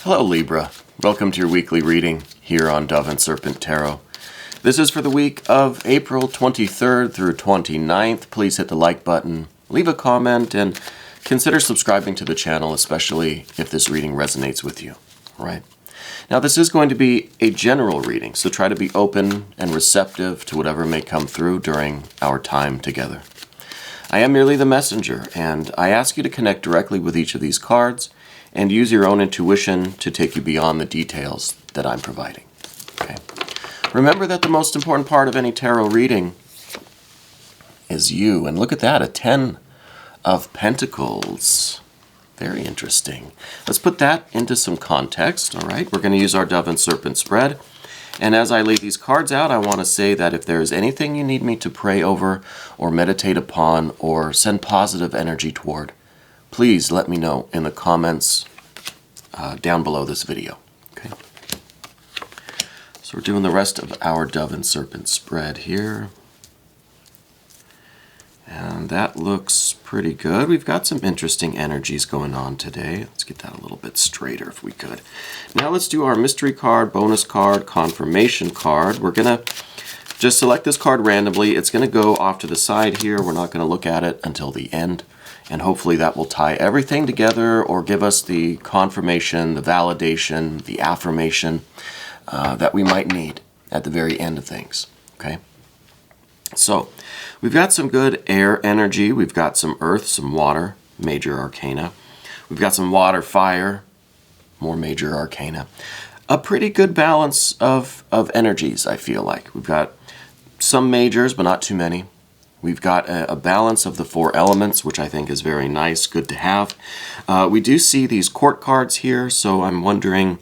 Hello Libra, welcome to your weekly reading here on Dove and Serpent Tarot. This is for the week of April 23rd through 29th. Please hit the like button, leave a comment, and consider subscribing to the channel, especially if this reading resonates with you. All right. Now this is going to be a general reading, so try to be open and receptive to whatever may come through during our time together. I am merely the messenger, and I ask you to connect directly with each of these cards and use your own intuition to take you beyond the details that I'm providing. Okay. Remember that the most important part of any tarot reading is you. And look at that, a 10 of Pentacles. Very interesting. Let's put that into some context, all right? We're going to use our Dove and Serpent spread. And as I lay these cards out, I want to say that if there is anything you need me to pray over or meditate upon or send positive energy toward, please let me know in the comments down below this video. Okay. So we're doing the rest of our Dove and Serpent spread here. And that looks pretty good. We've got some interesting energies going on today. Let's get that a little bit straighter if we could. Now let's do our mystery card, bonus card, confirmation card. We're going to just select this card randomly. It's going to go off to the side here. We're not going to look at it until the end. And hopefully that will tie everything together or give us the confirmation, the validation, the affirmation that we might need at the very end of things. Okay? So we've got some good air energy. We've got some earth, some water, major arcana. We've got some water, fire, more major arcana. A pretty good balance of energies, I feel like. We've got some majors, but not too many. We've got a balance of the four elements, which I think is very nice, good to have. We do see these court cards here, so I'm wondering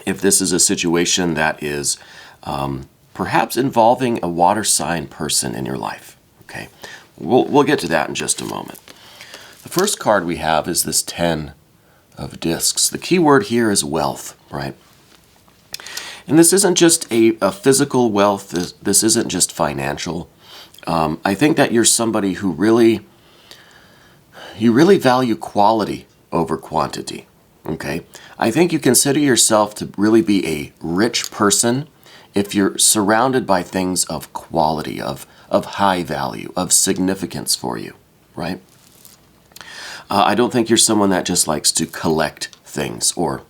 if this is a situation that is perhaps involving a water sign person in your life. Okay, we'll get to that in just a moment. The first card we have is this 10 of discs. The key word here is wealth, right? And this isn't just a physical wealth. This isn't just financial. I think that you're somebody who really value quality over quantity. Okay, I think you consider yourself to really be a rich person if you're surrounded by things of quality, of high value, of significance for you, right? I don't think you're someone that just likes to collect things or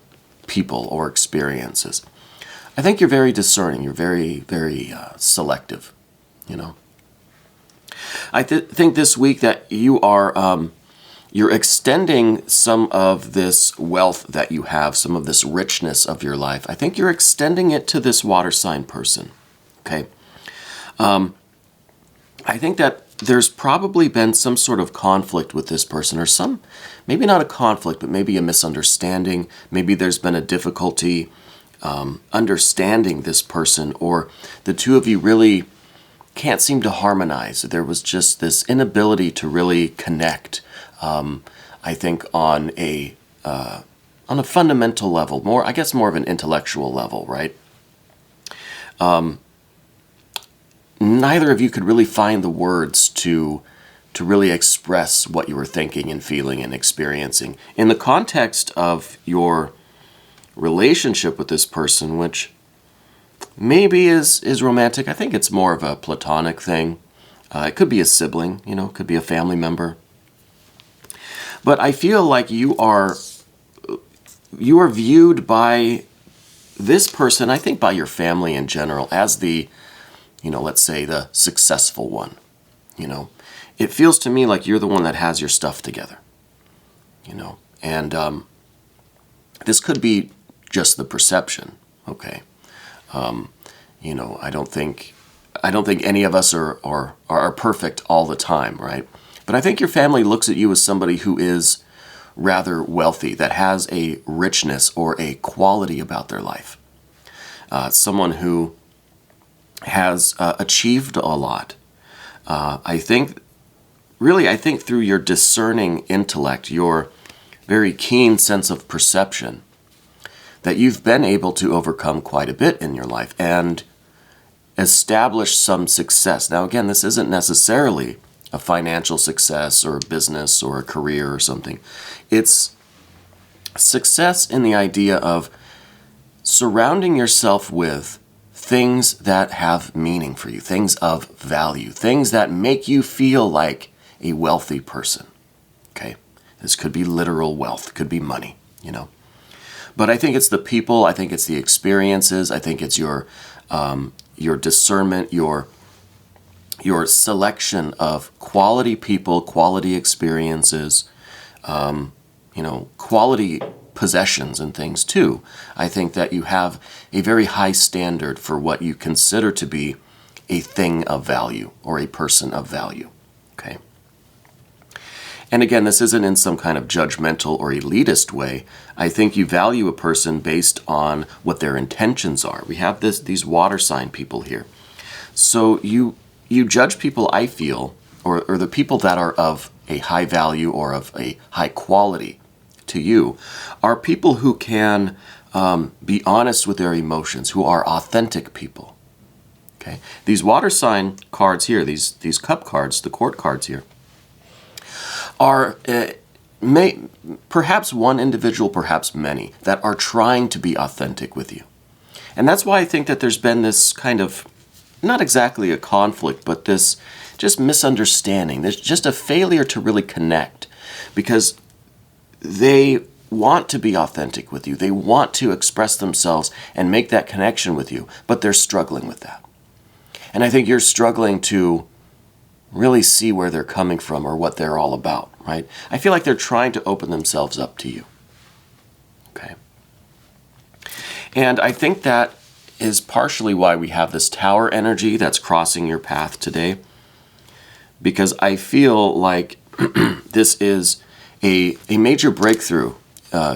people or experiences. I think you're very discerning. You're very, very selective, you know. I think this week that you are you're extending some of this wealth that you have, some of this richness of your life. I think you're extending it to this water sign person. Okay. I think that there's probably been some sort of conflict with this person, or maybe not a conflict, but maybe a misunderstanding. Maybe there's been a difficulty understanding this person, or the two of you really can't seem to harmonize. There was just this inability to really connect. I think on a fundamental level, more of an intellectual level, right? Neither of you could really find the words to really express what you were thinking and feeling and experiencing in the context of your relationship with this person, which maybe is romantic. I think it's more of a platonic thing. It could be a sibling, you know, it could be a family member. But I feel like you are viewed by this person, I think by your family in general, as the, you know, let's say the successful one. You know, it feels to me like you're the one that has your stuff together. You know, and this could be just the perception. Okay. You know, I don't think any of us are perfect all the time, right? But I think your family looks at you as somebody who is rather wealthy, that has a richness or a quality about their life. Someone who has achieved a lot. I think through your discerning intellect, your very keen sense of perception, that you've been able to overcome quite a bit in your life and establish some success. Now, again, this isn't necessarily a financial success or a business or a career or something. It's Success in the idea of surrounding yourself with things that have meaning for you, things of value, things that make you feel like a wealthy person. Okay? This could be literal wealth, could be money, you know. But I think it's the people, I think it's the experiences, I think it's your discernment, your selection of quality people, quality experiences, quality possessions and things too. I think that you have a very high standard for what you consider to be a thing of value or a person of value. Okay. And again, this isn't in some kind of judgmental or elitist way. I think you value a person based on what their intentions are. We have these water sign people here. So you judge people, I feel, or the people that are of a high value or of a high quality to you, are people who can be honest with their emotions, who are authentic people. Okay, these water sign cards here, these cup cards, the court cards here, are perhaps one individual, perhaps many, that are trying to be authentic with you. And that's why I think that there's been this kind of, not exactly a conflict, but this just misunderstanding. There's just a failure to really connect, because they want to be authentic with you. They want to express themselves and make that connection with you, but they're struggling with that. And I think you're struggling to really see where they're coming from or what they're all about, right? I feel like they're trying to open themselves up to you. Okay. And I think that is partially why we have this tower energy that's crossing your path today, because I feel like this is a major breakthrough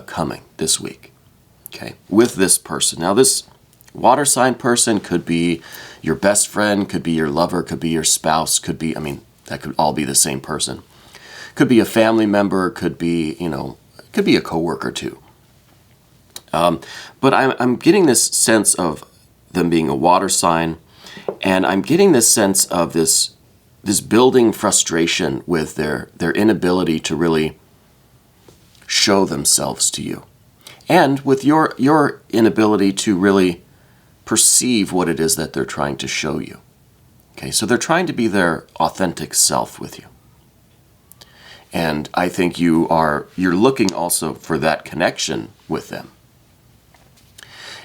coming this week, okay, with this person. Now, this water sign person could be your best friend, could be your lover, could be your spouse, could be, that could all be the same person. Could be a family member, could be, could be a coworker too. But I'm getting this sense of them being a water sign, and I'm getting this sense of this building frustration with their inability to really show themselves to you, and with your inability to really perceive what it is that they're trying to show you. Okay, so they're trying to be their authentic self with you. And I think you're looking also for that connection with them.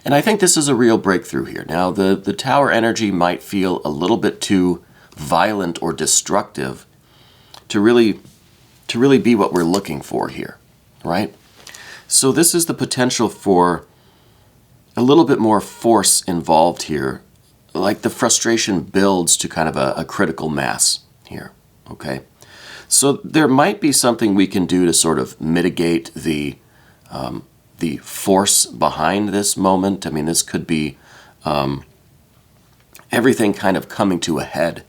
And I think this is a real breakthrough here. Now, the tower energy might feel a little bit too violent or destructive to really be what we're looking for here, right? So this is the potential for a little bit more force involved here, like the frustration builds to kind of a critical mass here, okay? So there might be something we can do to sort of mitigate the force behind this moment. This could be everything kind of coming to a head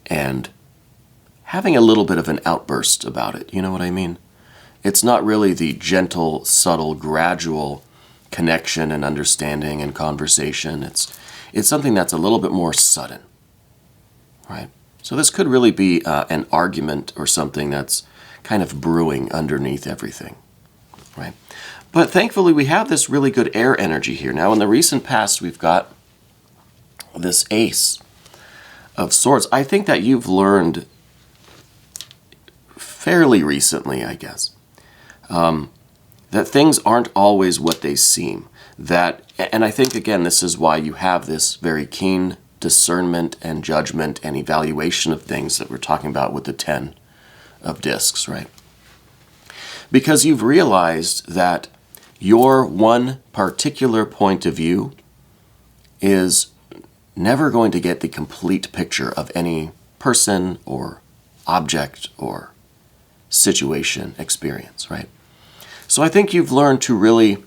and having a little bit of an outburst about it. You know what I mean? It's not really the gentle, subtle, gradual connection and understanding and conversation. It's something that's a little bit more sudden, right? So this could really be an argument or something that's kind of brewing underneath everything, right? But thankfully, we have this really good air energy here. Now, in the recent past, we've got this Ace of Swords. I think that you've learned fairly recently, I guess, that things aren't always what they seem. And I think, again, this is why you have this very keen discernment and judgment and evaluation of things that we're talking about with the 10 of discs, right? Because you've realized that your one particular point of view is never going to get the complete picture of any person or object or situation, experience, right? So I think you've learned to really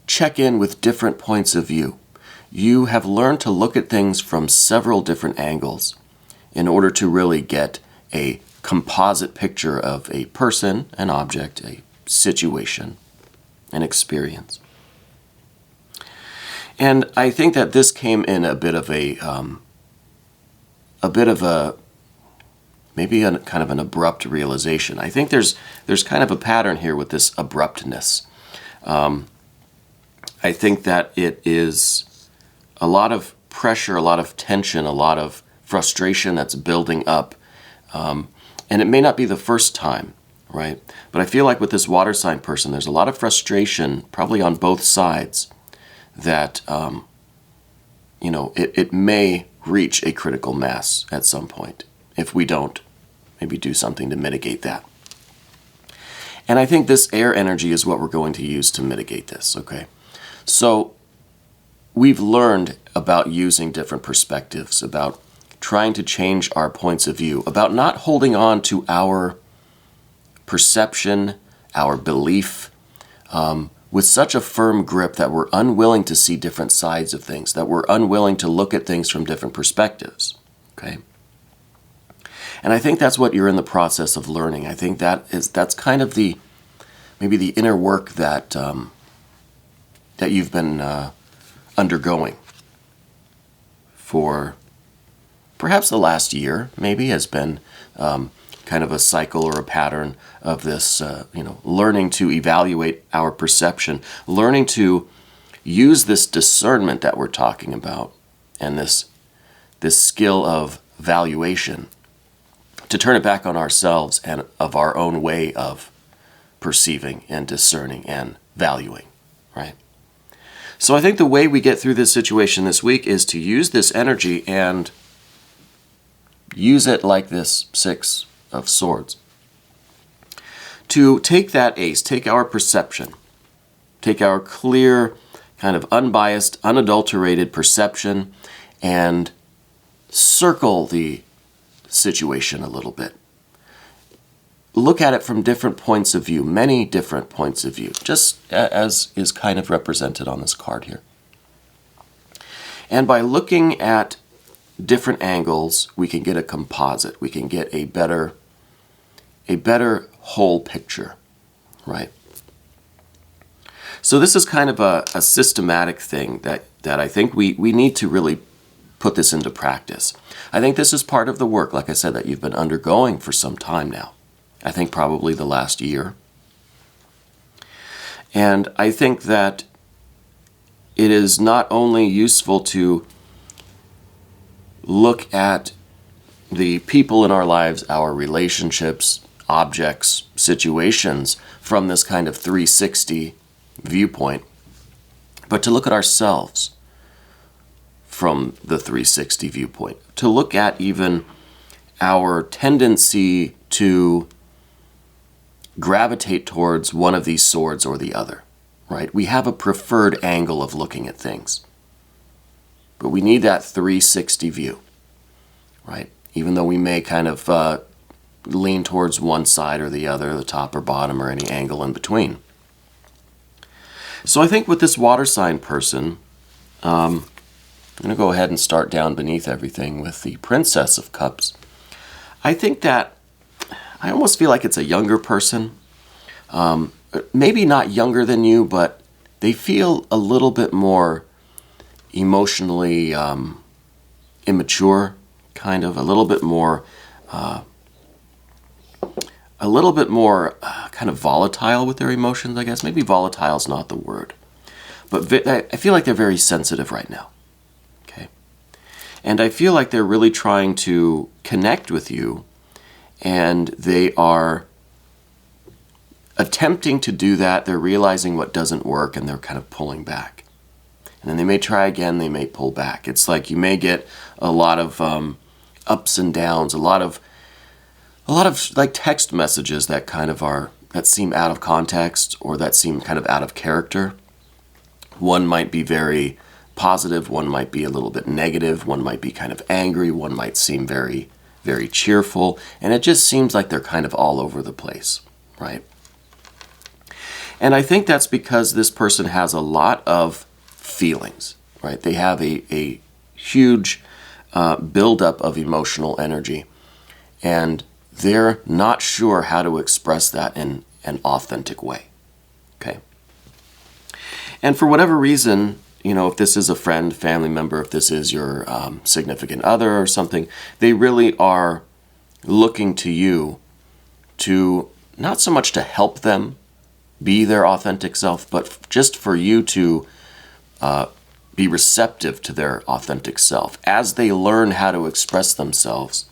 check in with different points of view. You have learned to look at things from several different angles in order to really get a composite picture of a person, an object, a situation, an experience. And I think that this came in a bit of a maybe kind of an abrupt realization. I think there's kind of a pattern here with this abruptness. I think that it is a lot of pressure, a lot of tension, a lot of frustration that's building up. And it may not be the first time, right? But I feel like with this water sign person, there's a lot of frustration, probably on both sides, that, it may reach a critical mass at some point if we don't maybe do something to mitigate that. And I think this air energy is what we're going to use to mitigate this, okay? So we've learned about using different perspectives, about trying to change our points of view, about not holding on to our perception, our belief, with such a firm grip that we're unwilling to see different sides of things, that we're unwilling to look at things from different perspectives, okay? And I think that's what you're in the process of learning. I think that's kind of maybe the inner work that you've been undergoing for perhaps the last year, maybe, has been kind of a cycle or a pattern of this, learning to evaluate our perception, learning to use this discernment that we're talking about, and this skill of valuation, to turn it back on ourselves and of our own way of perceiving and discerning and valuing, right? So I think the way we get through this situation this week is to use this energy and use it like this Six of Swords. To take that ace, take our perception, take our clear, kind of unbiased, unadulterated perception, and circle the situation a little bit. Look at it from different points of view, many different points of view, just as is kind of represented on this card here. And by looking at different angles, we can get a composite. We can get a better whole picture, right? So this is kind of a systematic thing that I think we need to really put this into practice. I think this is part of the work, like I said, that you've been undergoing for some time now. I think probably the last year. And I think that it is not only useful to look at the people in our lives, our relationships, objects, situations from this kind of 360 viewpoint, but to look at ourselves from the 360 viewpoint, to look at even our tendency to gravitate towards one of these swords or the other, right? We have a preferred angle of looking at things, but we need that 360 view, right? Even though we may kind of lean towards one side or the other, the top or bottom, or any angle in between. So I think with this water sign person, I'm going to go ahead and start down beneath everything with the Princess of Cups. I think that I almost feel like it's a younger person. Maybe not younger than you, but they feel a little bit more emotionally immature, kind of, a little bit more kind of volatile with their emotions, I guess. Maybe volatile is not the word. But I feel like they're very sensitive right now. Okay? And I feel like they're really trying to connect with you, and they are attempting to do that. They're realizing what doesn't work, and they're kind of pulling back. And then they may try again, they may pull back. It's like you may get a lot of ups and downs, a lot of like text messages that kind of that seem out of context, or that seem kind of out of character. One might be very positive, one might be a little bit negative, one might be kind of angry, one might seem very, very cheerful, and it just seems like they're kind of all over the place, right? And I think that's because this person has a lot of feelings, right? They have a huge buildup of emotional energy, and they're not sure how to express that in an authentic way, okay? And for whatever reason, if this is a friend, family member, if this is your significant other or something, they really are looking to you to not so much to help them be their authentic self, but just for you to be receptive to their authentic self as they learn how to express themselves.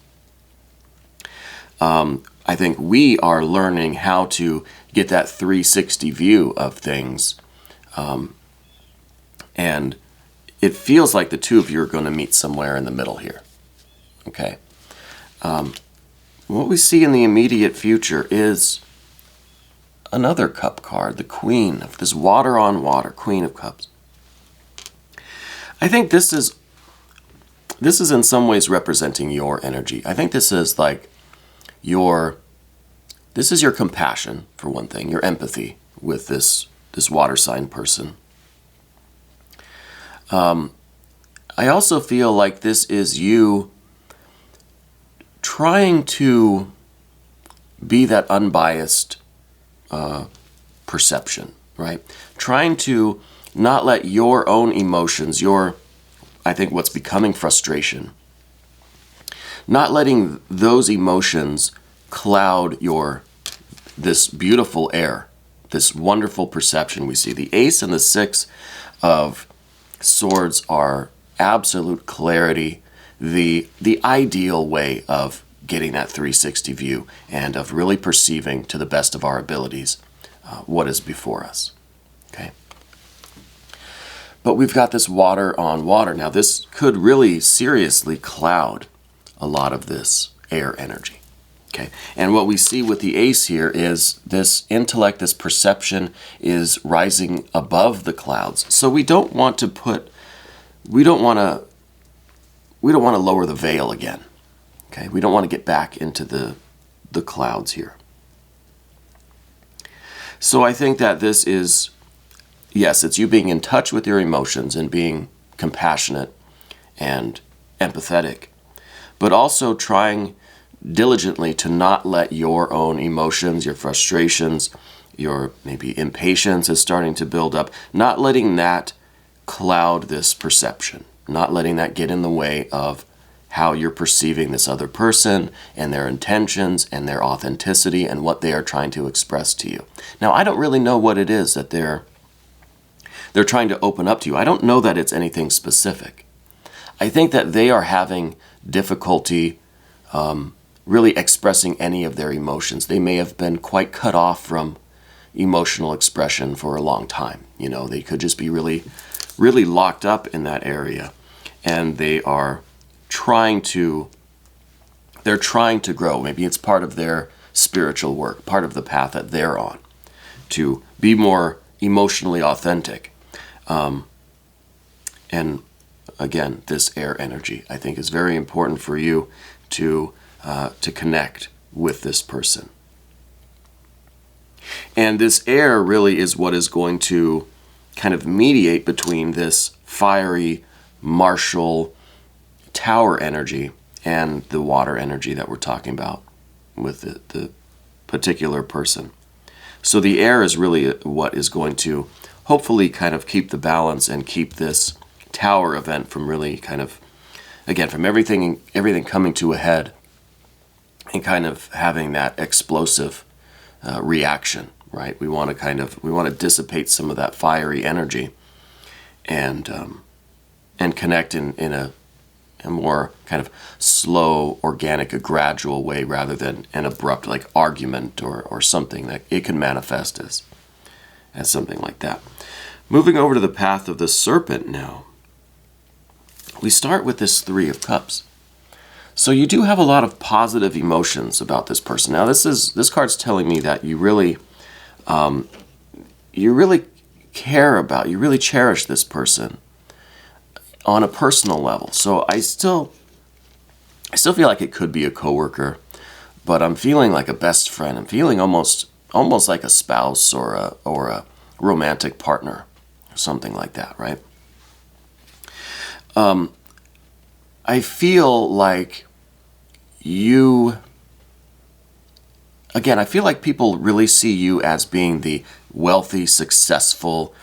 I think we are learning how to get that 360 view of things. And it feels like the two of you are going to meet somewhere in the middle here. Okay. What we see in the immediate future is another cup card, the Queen of this water on water, Queen of Cups. I think this is in some ways representing your energy. I think this is like this is your compassion, for one thing, your empathy with this water sign person. I also feel like this is you trying to be that unbiased perception, right? Trying to not let your own emotions, I think what's becoming frustration, not letting those emotions cloud this beautiful air, this wonderful perception we see. The Ace and the Six of Swords are absolute clarity, the ideal way of getting that 360 view and of really perceiving to the best of our abilities what is before us. Okay. But we've got this water on water. Now this could really seriously cloud a lot of this air energy. Okay. And what we see with the Ace here is this intellect, this perception is rising above the clouds. So we don't want to lower the veil again. Okay. We don't want to get back into the clouds here. So I think that this is, yes, it's you being in touch with your emotions and being compassionate and empathetic, but also trying diligently to not let your own emotions, your frustrations, your maybe impatience is starting to build up, not letting that cloud this perception, not letting that get in the way of how you're perceiving this other person and their intentions and their authenticity and what they are trying to express to you. Now, I don't really know what it is that they're trying to open up to you. I don't know that it's anything specific. I think that they are having difficulty really expressing any of their emotions. They may have been quite cut off from emotional expression for a long time. You know, they could just be really, really locked up in that area, and they're trying to grow. Maybe it's part of their spiritual work, part of the path that they're on, to be more emotionally authentic. And again, this air energy, I think, is very important for you to connect with this person. And this air really is what is going to kind of mediate between this fiery, martial, tower energy and the water energy that we're talking about with the particular person. So the air is really what is going to hopefully kind of keep the balance and keep this tower event from really kind of, again, from everything coming to a head and kind of having that explosive reaction, right? We want to dissipate some of that fiery energy and connect in a more kind of slow, organic, a gradual way rather than an abrupt like argument or something that it can manifest as something like that. Moving over to the path of the Serpent now. We start with this Three of Cups. So you do have a lot of positive emotions about this person. Now this card's telling me that you really care about, you really cherish this person on a personal level. So I still feel like it could be a coworker, but I'm feeling like a best friend. I'm feeling almost like a spouse or a romantic partner or something like that, right? I feel like I feel like people really see you as being the wealthy, successful,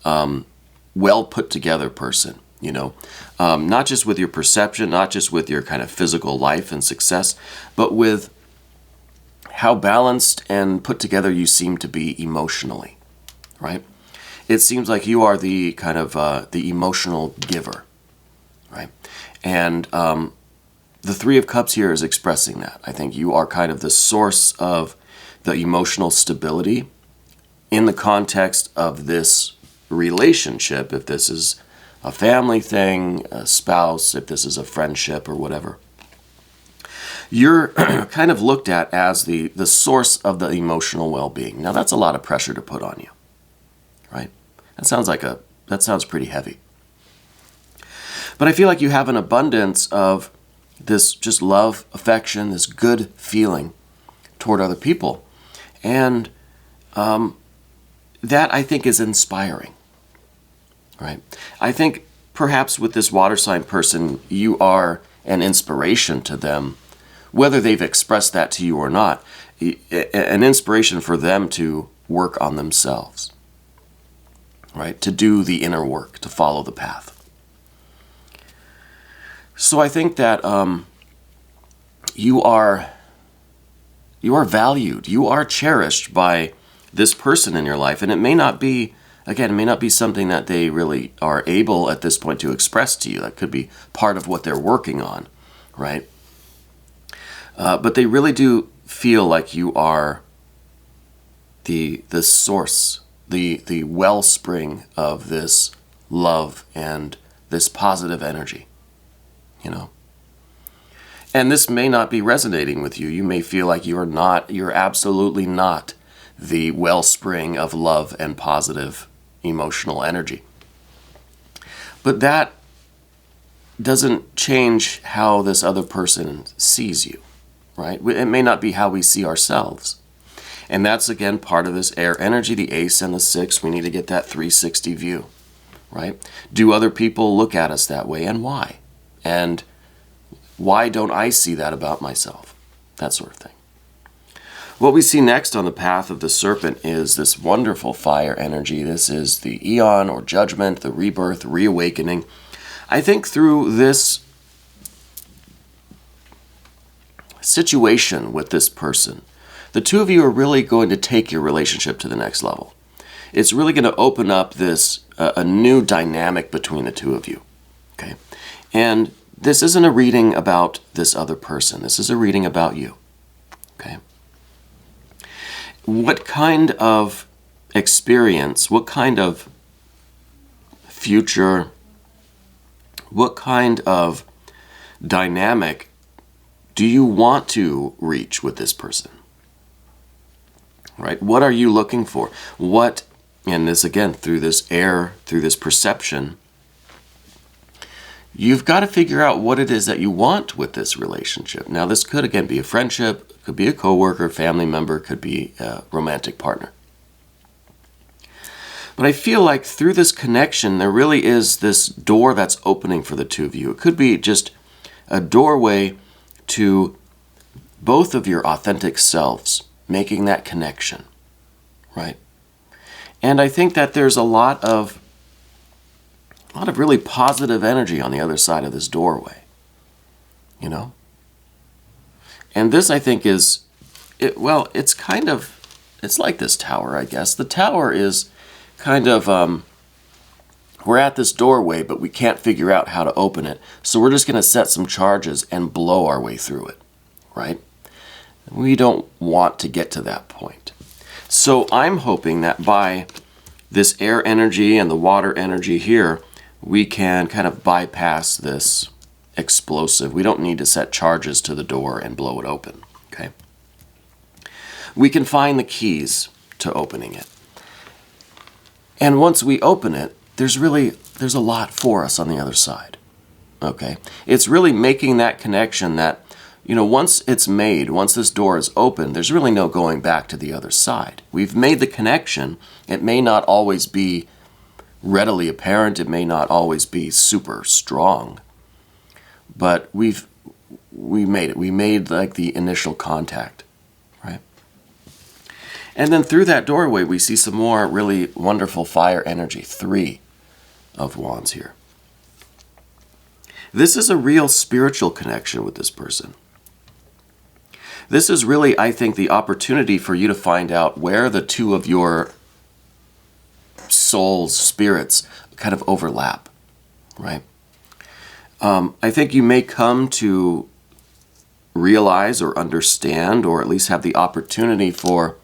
well put together person. you know, not just with your perception, not just with your kind of physical life and success, but with how balanced and put together you seem to be emotionally, right? It seems like you are the kind of the emotional giver, right? And the Three of Cups here is expressing that. I think you are kind of the source of the emotional stability in the context of this relationship, if this is a family thing, a spouse, if this is a friendship or whatever. You're kind of looked at as the source of the emotional well-being. Now that's a lot of pressure to put on you, right? That sounds pretty heavy. But I feel like you have an abundance of this just love, affection, this good feeling toward other people. And that I think is inspiring, right? I think perhaps with this water sign person, you are an inspiration to them, whether they've expressed that to you or not, an inspiration for them to work on themselves, right? To do the inner work, to follow the path. So I think that you are valued, you are cherished by this person in your life, and it may not be, again, it may not be something that they really are able at this point to express to you. That could be part of what they're working on, right? But they really do feel like you are the source, the wellspring of this love and this positive energy, you know. And this may not be resonating with you. You may feel like you're absolutely not the wellspring of love and positive emotional energy. But that doesn't change how this other person sees you, right? It may not be how we see ourselves. And that's, again, part of this air energy, the Ace and the Six. We need to get that 360 view, right? Do other people look at us that way, and why? And why don't I see that about myself? That sort of thing. What we see next on the path of the Serpent is this wonderful fire energy. This is the Eon or Judgment, the rebirth, reawakening. I think through this situation with this person, the two of you are really going to take your relationship to the next level. It's really going to open up this a new dynamic between the two of you, okay? And this isn't a reading about this other person. This is a reading about you, okay? What kind of experience, what kind of future, what kind of dynamic do you want to reach with this person? Right? What are you looking for? What, and this again, through this air, through this perception, you've got to figure out what it is that you want with this relationship. Now, this could, again, be a friendship, could be a coworker, family member, could be a romantic partner. But I feel like through this connection, there really is this door that's opening for the two of you. It could be just a doorway to both of your authentic selves, making that connection, right? And I think that there's a lot of really positive energy on the other side of this doorway, you know? And this, I think, it's like this tower, I guess. The tower is kind of, we're at this doorway, but we can't figure out how to open it. So we're just going to set some charges and blow our way through it, right? We don't want to get to that point. So I'm hoping that by this air energy and the water energy here, we can kind of bypass this explosive. We don't need to set charges to the door and blow it open, okay? We can find the keys to opening it. And once we open it, there's a lot for us on the other side, okay? It's really making that connection that, you know, once it's made, once this door is open, there's really no going back to the other side. We've made the connection. It may not always be readily apparent. It may not always be super strong. But we made it. We made like the initial contact, right? And then through that doorway, we see some more really wonderful fire energy. 3 of Wands here. This is a real spiritual connection with this person. This is really, I think, the opportunity for you to find out where the two of your souls, spirits, kind of overlap, right? I think you may come to realize or understand, or at least have the opportunity for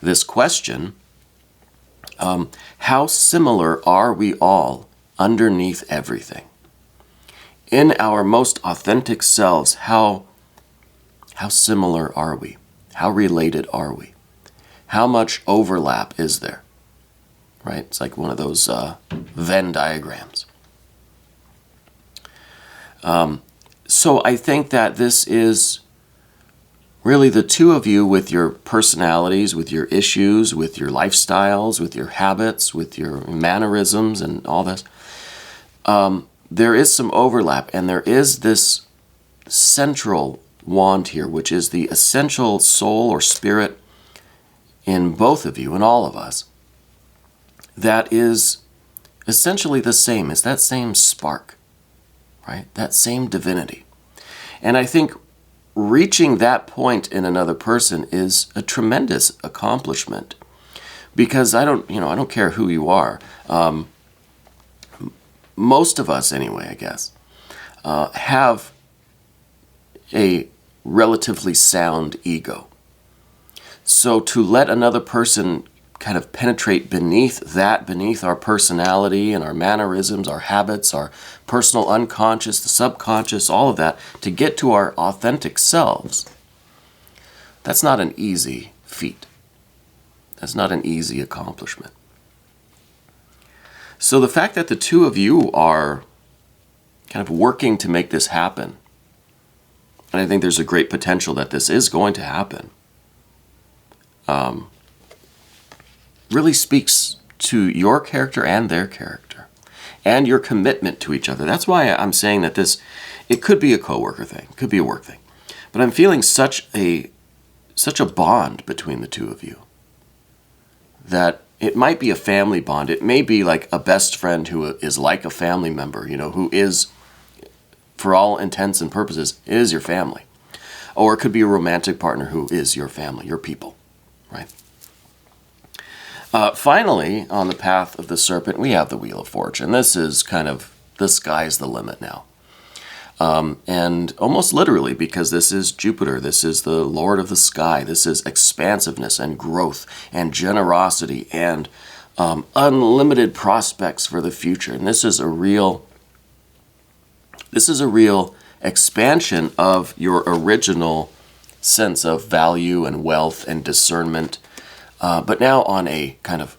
this question, how similar are we all underneath everything? In our most authentic selves, how similar are we? How related are we? How much overlap is there? Right? It's like one of those Venn diagrams. So I think that this is really the two of you with your personalities, with your issues, with your lifestyles, with your habits, with your mannerisms and all this. There is some overlap, and there is this central wand here, which is the essential soul or spirit in both of you and all of us, that is essentially the same. It's that same spark, right? That same divinity. And I think reaching that point in another person is a tremendous accomplishment, because I don't care who you are. Most of us, anyway, I guess, have a relatively sound ego. So to let another person kind of penetrate beneath our personality and our mannerisms, our habits, our personal unconscious, the subconscious, all of that, to get to our authentic selves, that's not an easy feat. That's not an easy accomplishment. So the fact that the two of you are kind of working to make this happen, and I think there's a great potential that this is going to happen, really speaks to your character and their character and your commitment to each other. That's why I'm saying that it could be a coworker thing, it could be a work thing, but I'm feeling such a bond between the two of you that it might be a family bond. It may be like a best friend who is like a family member, who is, for all intents and purposes, is your family. Or it could be a romantic partner who is your family, your people, right? Finally, on the path of the serpent, we have the Wheel of Fortune. This is kind of, the sky's the limit now. And almost literally, because this is Jupiter, this is the Lord of the sky, this is expansiveness and growth and generosity and unlimited prospects for the future. And this is a real expansion of your original sense of value and wealth and discernment, but now on a kind of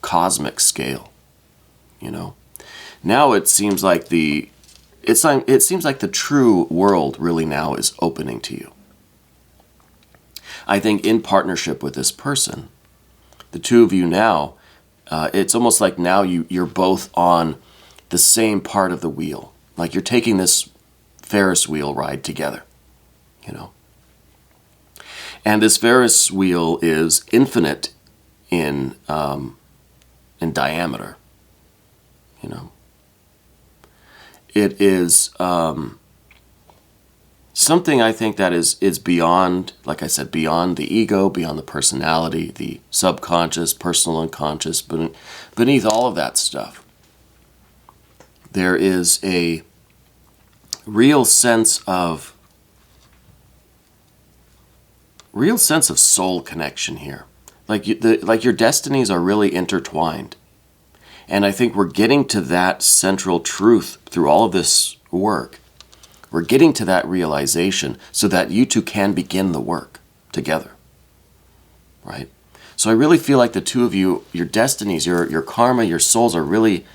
cosmic scale. Now it seems like the true world really now is opening to you. I think in partnership with this person, the two of you now, it's almost like now you're both on the same part of the wheel. Like you're taking this Ferris wheel ride together, And this Ferris wheel is infinite in diameter, It is something I think that is beyond, like I said, beyond the ego, beyond the personality, the subconscious, personal unconscious, but beneath all of that stuff, there is a real sense of soul connection here. Like your destinies are really intertwined. And I think we're getting to that central truth through all of this work. We're getting to that realization so that you two can begin the work together, right? So I really feel like the two of you, your destinies, your karma, your souls are really,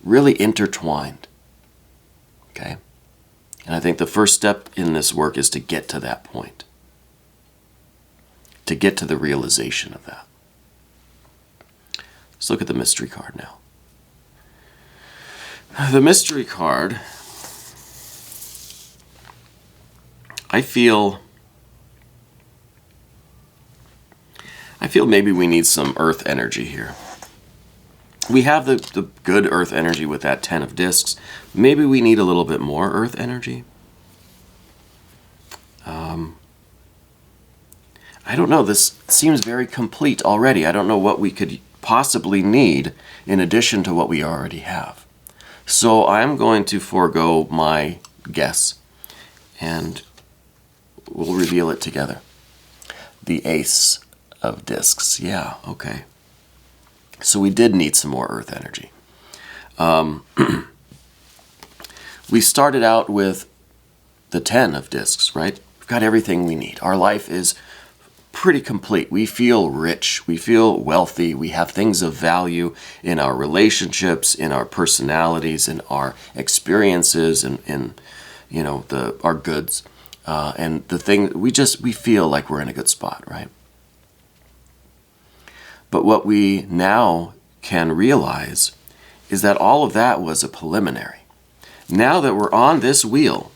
really intertwined, okay? And I think the first step in this work is to get to that point, to get to the realization of that. Let's look at the mystery card now. The mystery card, I feel maybe we need some earth energy here. we have the good earth energy with that 10 of discs. Maybe we need a little bit more earth energy. I don't know. This seems very complete already. I don't know what we could possibly need in addition to what we already have. So I'm going to forego my guess, and we'll reveal it together. The Ace of Discs. Yeah, okay. So we did need some more earth energy. We started out with the 10 of discs, right? We've got everything we need. Our life is pretty complete. We feel rich. We feel wealthy. We have things of value in our relationships, in our personalities, in our experiences, and in you know our goods. And the thing we feel like we're in a good spot, right? But what we now can realize is that all of that was a preliminary. Now that we're on this wheel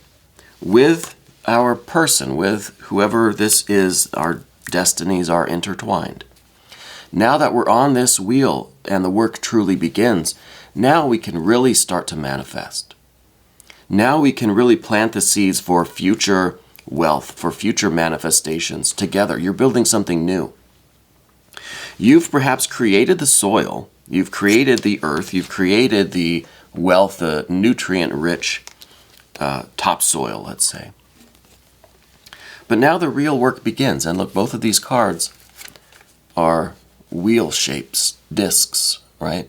with our person, with whoever this is, our destinies are intertwined. Now that we're on this wheel and the work truly begins, now we can really start to manifest. Now we can really plant the seeds for future wealth, for future manifestations together. You're building something new. You've perhaps created the soil, you've created the earth, you've created the wealth, the nutrient-rich topsoil, let's say. But now the real work begins. And look, both of these cards are wheel shapes, discs, right?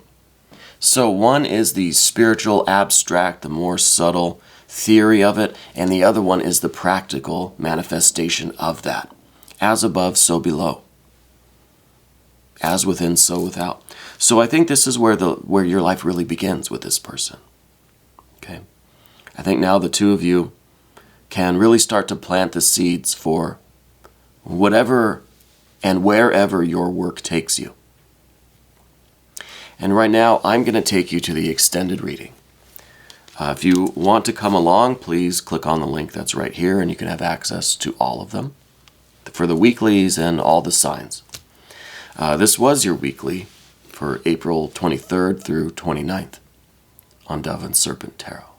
So one is the spiritual, abstract, the more subtle theory of it, and the other one is the practical manifestation of that. As above, so below. As within, so without. So I think this is where your life really begins with this person. Okay? I think now the two of you can really start to plant the seeds for whatever and wherever your work takes you. And right now, I'm going to take you to the extended reading. If you want to come along, please click on the link that's right here, and you can have access to all of them for the weeklies and all the signs. This was your weekly for April 23rd through 29th on Dove and Serpent Tarot.